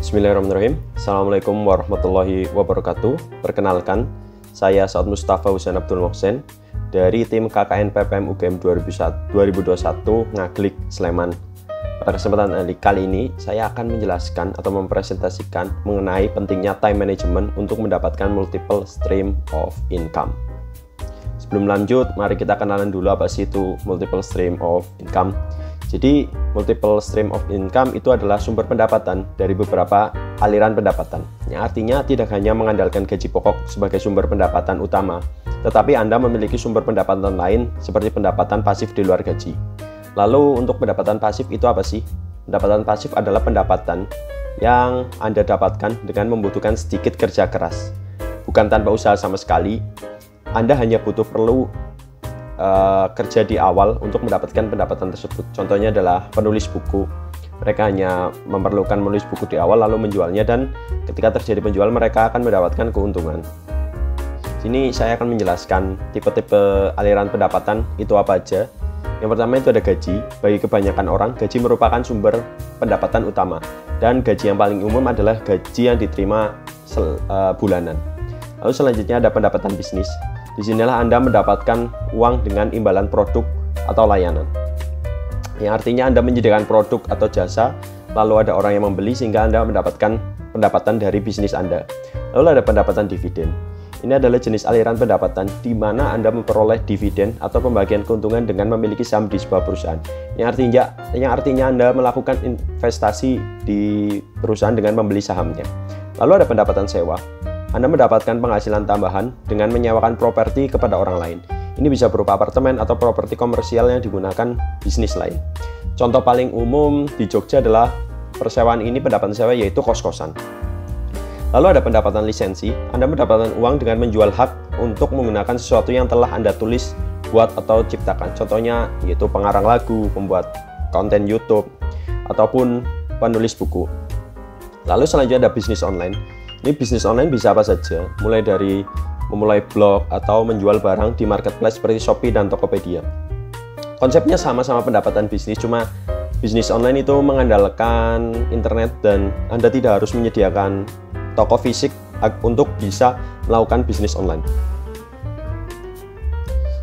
Bismillahirrahmanirrahim. Assalamualaikum warahmatullahi wabarakatuh. Perkenalkan, saya Saud Mustafa Husain Abdul Mohsen dari tim KKN PPM UGM 2021 Ngaglik Sleman. Pada kesempatan kali ini, saya akan menjelaskan atau mempresentasikan mengenai pentingnya time management untuk mendapatkan multiple stream of income. Sebelum lanjut, mari kita kenalan dulu apa sih itu multiple stream of income. Jadi, multiple stream of income itu adalah sumber pendapatan dari beberapa aliran pendapatan. Yang artinya tidak hanya mengandalkan gaji pokok sebagai sumber pendapatan utama, tetapi Anda memiliki sumber pendapatan lain seperti pendapatan pasif di luar gaji. Lalu untuk pendapatan pasif itu apa sih? Pendapatan pasif adalah pendapatan yang Anda dapatkan dengan membutuhkan sedikit kerja keras. Bukan tanpa usaha sama sekali, Anda hanya perlu kerja di awal untuk mendapatkan pendapatan tersebut. Contohnya adalah penulis buku. Mereka hanya memerlukan menulis buku di awal lalu menjualnya, dan ketika terjadi penjual mereka akan mendapatkan keuntungan. Sini saya akan menjelaskan tipe-tipe aliran pendapatan itu apa aja. Yang pertama itu ada gaji. Bagi kebanyakan orang, gaji merupakan sumber pendapatan utama, dan gaji yang paling umum adalah gaji yang diterima bulanan. Lalu selanjutnya ada pendapatan bisnis. Disinilah Anda mendapatkan uang dengan imbalan produk atau layanan. Yang artinya Anda menyediakan produk atau jasa, lalu ada orang yang membeli sehingga Anda mendapatkan pendapatan dari bisnis Anda. Lalu ada pendapatan dividen. Ini adalah jenis aliran pendapatan di mana Anda memperoleh dividen atau pembagian keuntungan dengan memiliki saham di sebuah perusahaan. Yang artinya Anda melakukan investasi di perusahaan dengan membeli sahamnya. Lalu ada pendapatan sewa. Anda mendapatkan penghasilan tambahan dengan menyewakan properti kepada orang lain. Ini bisa berupa apartemen atau properti komersial yang digunakan bisnis lain. Contoh paling umum di Jogja adalah persewaan ini pendapatan sewa, yaitu kos-kosan. Lalu ada pendapatan lisensi. Anda mendapatkan uang dengan menjual hak untuk menggunakan sesuatu yang telah Anda tulis, buat, atau ciptakan. Contohnya yaitu pengarang lagu, pembuat konten YouTube, ataupun penulis buku. Lalu selanjutnya ada bisnis online. Ini bisnis online bisa apa saja, mulai dari memulai blog atau menjual barang di marketplace seperti Shopee dan Tokopedia. Konsepnya sama-sama pendapatan bisnis, cuma bisnis online itu mengandalkan internet dan Anda tidak harus menyediakan toko fisik untuk bisa melakukan bisnis online.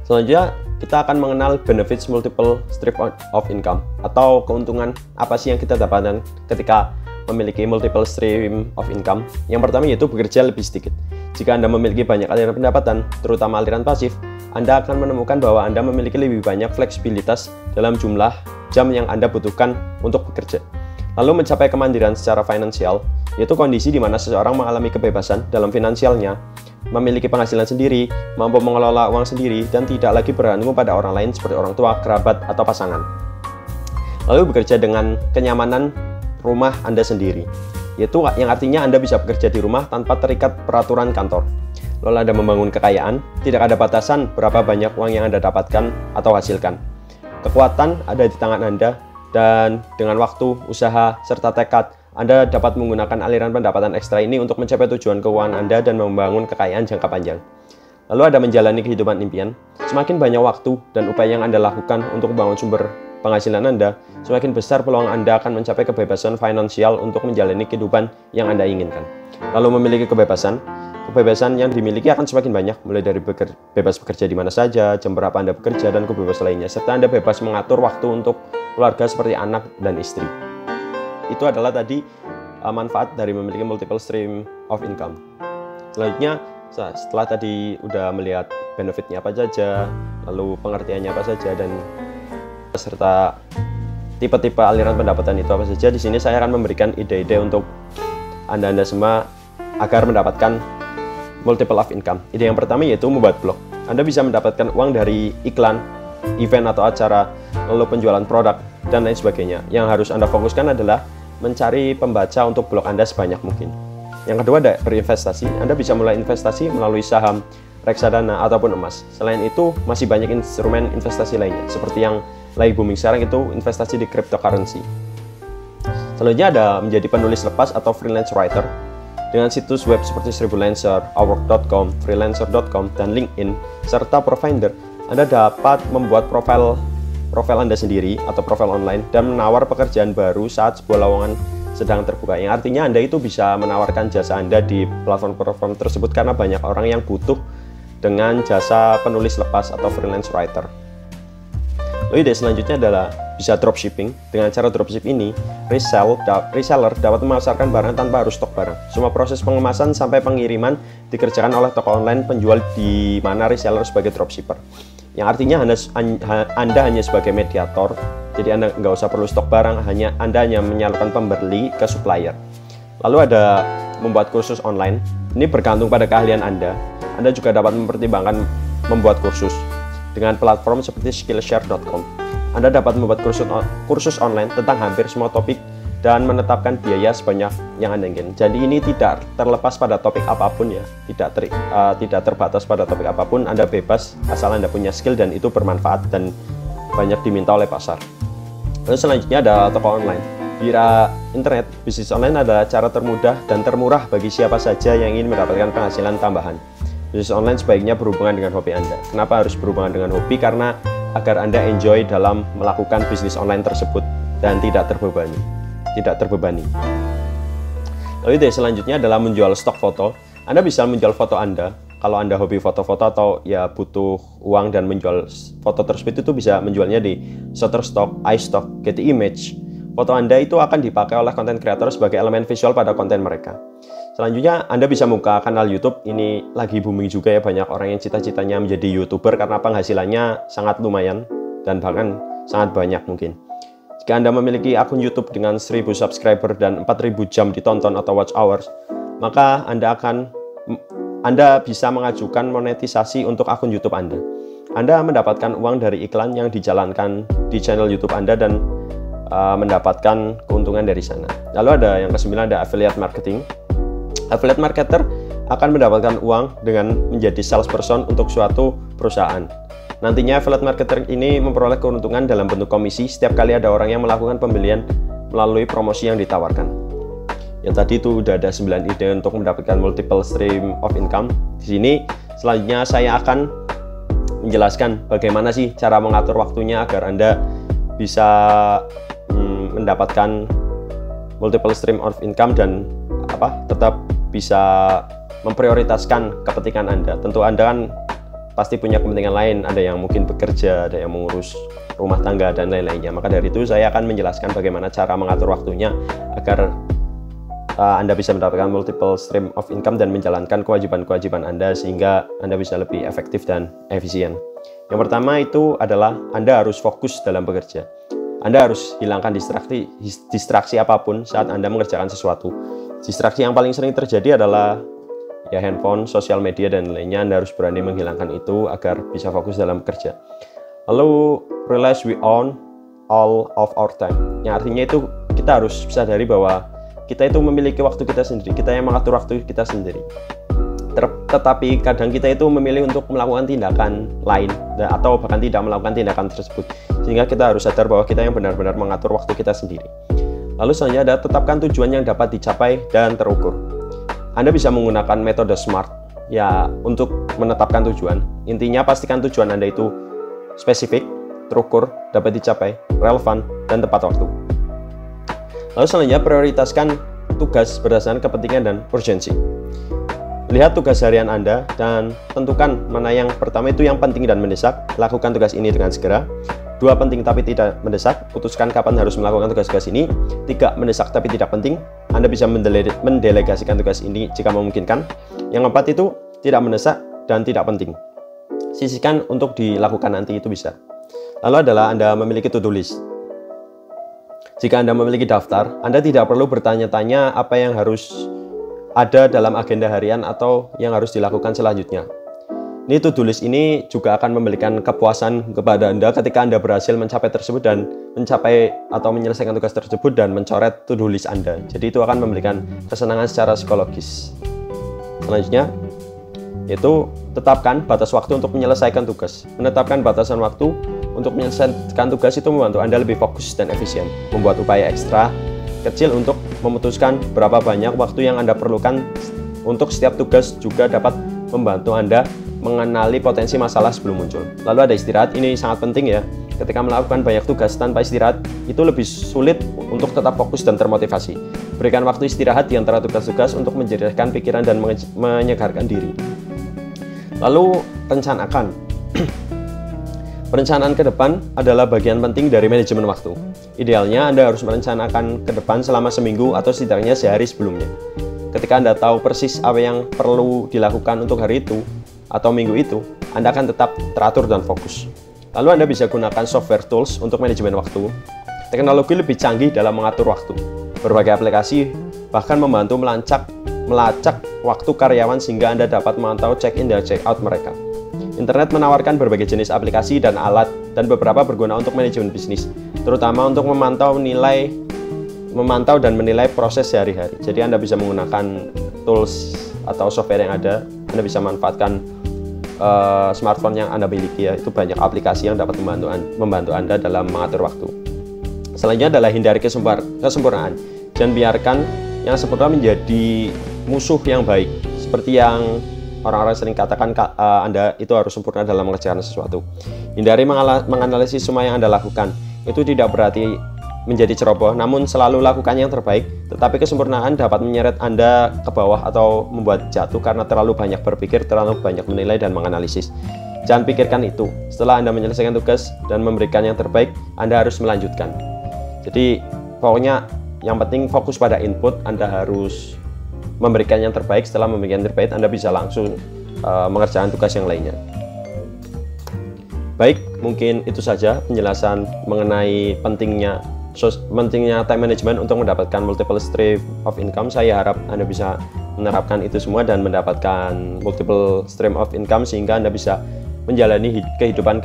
Selanjutnya, kita akan mengenal benefits multiple stream of income, atau keuntungan apa sih yang kita dapatkan ketika memiliki multiple stream of income. Yang pertama yaitu bekerja lebih sedikit. Jika Anda memiliki banyak aliran pendapatan, terutama aliran pasif, Anda akan menemukan bahwa Anda memiliki lebih banyak fleksibilitas dalam jumlah jam yang Anda butuhkan untuk bekerja. Lalu mencapai kemandirian secara finansial, yaitu kondisi di mana seseorang mengalami kebebasan dalam finansialnya, memiliki penghasilan sendiri, mampu mengelola uang sendiri, dan tidak lagi bergantung pada orang lain seperti orang tua, kerabat, atau pasangan. Lalu bekerja dengan kenyamanan rumah Anda sendiri, yaitu yang artinya Anda bisa bekerja di rumah tanpa terikat peraturan kantor. Lalu Anda membangun kekayaan, tidak ada batasan berapa banyak uang yang Anda dapatkan atau hasilkan. Kekuatan ada di tangan Anda, dan dengan waktu, usaha, serta tekad, Anda dapat menggunakan aliran pendapatan ekstra ini untuk mencapai tujuan keuangan Anda dan membangun kekayaan jangka panjang. Lalu ada menjalani kehidupan impian. Semakin banyak waktu dan upaya yang Anda lakukan untuk membangun sumber penghasilan Anda, semakin besar peluang Anda akan mencapai kebebasan finansial untuk menjalani kehidupan yang Anda inginkan. Lalu memiliki kebebasan yang dimiliki akan semakin banyak, mulai dari bebas bekerja di mana saja, jam berapa Anda bekerja, dan kebebasan lainnya, serta Anda bebas mengatur waktu untuk keluarga seperti anak dan istri. Itu adalah tadi manfaat dari memiliki multiple stream of income. Selanjutnya, setelah tadi udah melihat benefitnya apa saja, lalu pengertiannya apa saja, dan serta tipe-tipe aliran pendapatan itu apa saja, di sini saya akan memberikan ide-ide untuk Anda semua agar mendapatkan multiple of income. Ide yang pertama yaitu membuat blog. Anda bisa mendapatkan uang dari iklan, event atau acara, lalu penjualan produk, dan lain sebagainya. Yang harus Anda fokuskan adalah mencari pembaca untuk blog Anda sebanyak mungkin. Yang kedua ada berinvestasi. Anda bisa mulai investasi melalui saham, reksadana, ataupun emas. Selain itu, masih banyak instrumen investasi lainnya, seperti yang lagi booming sekarang itu investasi di cryptocurrency. Selanjutnya ada menjadi penulis lepas atau freelance writer. Dengan situs web seperti Sribulancer, Upwork.com, Freelancer.com, dan LinkedIn, serta Profinder, Anda dapat membuat profil Anda sendiri atau profil online dan menawar pekerjaan baru saat sebuah lowongan sedang terbuka, yang artinya Anda itu bisa menawarkan jasa Anda di platform-platform tersebut karena banyak orang yang butuh dengan jasa penulis lepas atau freelance writer. Lalu ide selanjutnya adalah bisa dropshipping. Dengan cara dropship ini, reseller dapat memasarkan barang tanpa harus stok barang. Semua proses pengemasan sampai pengiriman dikerjakan oleh toko online penjual, di mana reseller sebagai dropshipper. Yang artinya Anda hanya sebagai mediator, jadi Anda nggak usah perlu stok barang, Anda hanya menyalurkan pembeli ke supplier. Lalu ada membuat kursus online. Ini bergantung pada keahlian Anda. Anda juga dapat mempertimbangkan membuat kursus dengan platform seperti skillshare.com. Anda dapat membuat kursus online tentang hampir semua topik dan menetapkan biaya sebanyak yang Anda ingin. Jadi ini tidak terlepas pada topik apapun ya, tidak terbatas pada topik apapun. Anda bebas asal Anda punya skill dan itu bermanfaat dan banyak diminta oleh pasar. Lalu selanjutnya ada toko online. Di era internet, bisnis online adalah cara termudah dan termurah bagi siapa saja yang ingin mendapatkan penghasilan tambahan. Bisnis online sebaiknya berhubungan dengan hobi Anda. Kenapa harus berhubungan dengan hobi? Karena agar Anda enjoy dalam melakukan bisnis online tersebut dan tidak terbebani. Lalu ide selanjutnya adalah menjual stok foto. Anda bisa menjual foto Anda. Kalau Anda hobi foto-foto atau ya butuh uang dan menjual foto tersebut, itu bisa menjualnya di Shutterstock, iStock, Getty Image. Foto Anda itu akan dipakai oleh konten kreator sebagai elemen visual pada konten mereka. Selanjutnya, Anda bisa buka kanal YouTube. Ini lagi booming juga ya, banyak orang yang cita-citanya menjadi YouTuber karena penghasilannya sangat lumayan dan bahkan sangat banyak mungkin. Jika Anda memiliki akun YouTube dengan 1000 subscriber dan 4000 jam ditonton atau watch hours, maka Anda bisa mengajukan monetisasi untuk akun YouTube Anda. Anda mendapatkan uang dari iklan yang dijalankan di channel YouTube Anda dan mendapatkan keuntungan dari sana. Lalu ada yang ke-9, ada affiliate marketing. Affiliate marketer akan mendapatkan uang dengan menjadi salesperson untuk suatu perusahaan. Nantinya affiliate marketer ini memperoleh keuntungan dalam bentuk komisi setiap kali ada orang yang melakukan pembelian melalui promosi yang ditawarkan. Yang tadi itu udah ada 9 ide untuk mendapatkan multiple stream of income. Di sini selanjutnya saya akan menjelaskan bagaimana sih cara mengatur waktunya agar Anda bisa mendapatkan multiple stream of income dan tetap bisa memprioritaskan kepentingan Anda. Tentu Anda kan pasti punya kepentingan lain, ada yang mungkin bekerja, ada yang mengurus rumah tangga dan lain-lainnya. Maka dari itu saya akan menjelaskan bagaimana cara mengatur waktunya agar Anda bisa mendapatkan multiple stream of income dan menjalankan kewajiban-kewajiban Anda sehingga Anda bisa lebih efektif dan efisien. Yang pertama itu adalah Anda harus fokus dalam bekerja. Anda harus hilangkan distraksi apapun saat Anda mengerjakan sesuatu. Distraksi yang paling sering terjadi adalah ya handphone, sosial media, dan lainnya. Anda harus berani menghilangkan itu agar bisa fokus dalam bekerja. Lalu, realize we own all of our time. Yang artinya itu kita harus sadari bahwa kita itu memiliki waktu kita sendiri. Kita yang mengatur waktu kita sendiri. Tetapi kadang kita itu memilih untuk melakukan tindakan lain atau bahkan tidak melakukan tindakan tersebut. Sehingga kita harus sadar bahwa kita yang benar-benar mengatur waktu kita sendiri. Lalu selanjutnya ada tetapkan tujuan yang dapat dicapai dan terukur. Anda bisa menggunakan metode SMART ya untuk menetapkan tujuan. Intinya pastikan tujuan Anda itu spesifik, terukur, dapat dicapai, relevan, dan tepat waktu. Lalu selanjutnya prioritaskan tugas berdasarkan kepentingan dan urgensi. Lihat tugas harian Anda dan tentukan mana yang pertama itu yang penting dan mendesak. Lakukan tugas ini dengan segera. 2, penting tapi tidak mendesak. Putuskan kapan harus melakukan tugas-tugas ini. 3, mendesak tapi tidak penting. Anda bisa mendelegasikan tugas ini jika memungkinkan. Yang 4 itu tidak mendesak dan tidak penting. Sisihkan untuk dilakukan nanti, itu bisa. Lalu adalah Anda memiliki to-do list. Jika Anda memiliki daftar, Anda tidak perlu bertanya-tanya apa yang harus ada dalam agenda harian atau yang harus dilakukan selanjutnya. Ini to-do list ini juga akan memberikan kepuasan kepada Anda ketika Anda berhasil mencapai tersebut dan menyelesaikan tugas tersebut dan mencoret to-do list Anda. Jadi itu akan memberikan kesenangan secara psikologis. Selanjutnya, yaitu tetapkan batas waktu untuk menyelesaikan tugas. Menetapkan batasan waktu untuk menyelesaikan tugas itu membantu Anda lebih fokus dan efisien. Membuat upaya ekstra kecil untuk memutuskan berapa banyak waktu yang Anda perlukan untuk setiap tugas juga dapat membantu Anda mengenali potensi masalah sebelum muncul. Lalu ada istirahat, ini sangat penting ya. ketika melakukan banyak tugas tanpa istirahat, itu lebih sulit untuk tetap fokus dan termotivasi. Berikan waktu istirahat di antara tugas-tugas untuk menjernihkan pikiran dan menyegarkan diri. Lalu, rencanakan. Perencanaan ke depan adalah bagian penting dari manajemen waktu. Idealnya, Anda harus merencanakan ke depan selama seminggu atau setidaknya sehari sebelumnya. Ketika Anda tahu persis apa yang perlu dilakukan untuk hari itu atau minggu itu, Anda akan tetap teratur dan fokus. Lalu Anda bisa gunakan software tools untuk manajemen waktu. Teknologi lebih canggih dalam mengatur waktu. Berbagai aplikasi bahkan membantu melacak waktu karyawan sehingga Anda dapat memantau check-in dan check-out mereka. Internet menawarkan berbagai jenis aplikasi dan alat, dan beberapa berguna untuk manajemen bisnis, terutama untuk memantau dan menilai proses sehari-hari. Jadi Anda bisa menggunakan tools atau software yang ada. Anda bisa manfaatkan smartphone yang Anda miliki, ya. Itu banyak aplikasi yang dapat membantu Anda dalam mengatur waktu. Selanjutnya adalah hindari kesempurnaan. Dan biarkan yang sempurna menjadi musuh yang baik. Seperti yang orang-orang sering katakan, Anda itu harus sempurna dalam mengerjakan sesuatu. Hindari menganalisis semua yang Anda lakukan. Itu tidak berarti menjadi ceroboh, namun selalu lakukan yang terbaik. Tetapi kesempurnaan dapat menyeret Anda ke bawah atau membuat jatuh karena terlalu banyak berpikir, terlalu banyak menilai dan menganalisis. Jangan pikirkan itu. Setelah Anda menyelesaikan tugas dan memberikan yang terbaik, Anda harus melanjutkan. Jadi pokoknya yang penting fokus pada input. Anda harus memberikan yang terbaik. Setelah memberikan yang terbaik, Anda bisa langsung mengerjakan tugas yang lainnya. Baik, mungkin itu saja penjelasan mengenai pentingnya time management untuk mendapatkan multiple stream of income. Saya harap Anda bisa menerapkan itu semua dan mendapatkan multiple stream of income sehingga Anda bisa menjalani kehidupan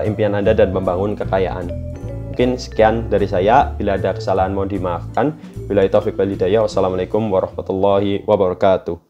impian Anda dan membangun kekayaan. Mungkin sekian dari saya. Bila ada kesalahan mohon dimaafkan. Billahi taufiq wal hidayah. Wassalamualaikum warahmatullahi wabarakatuh.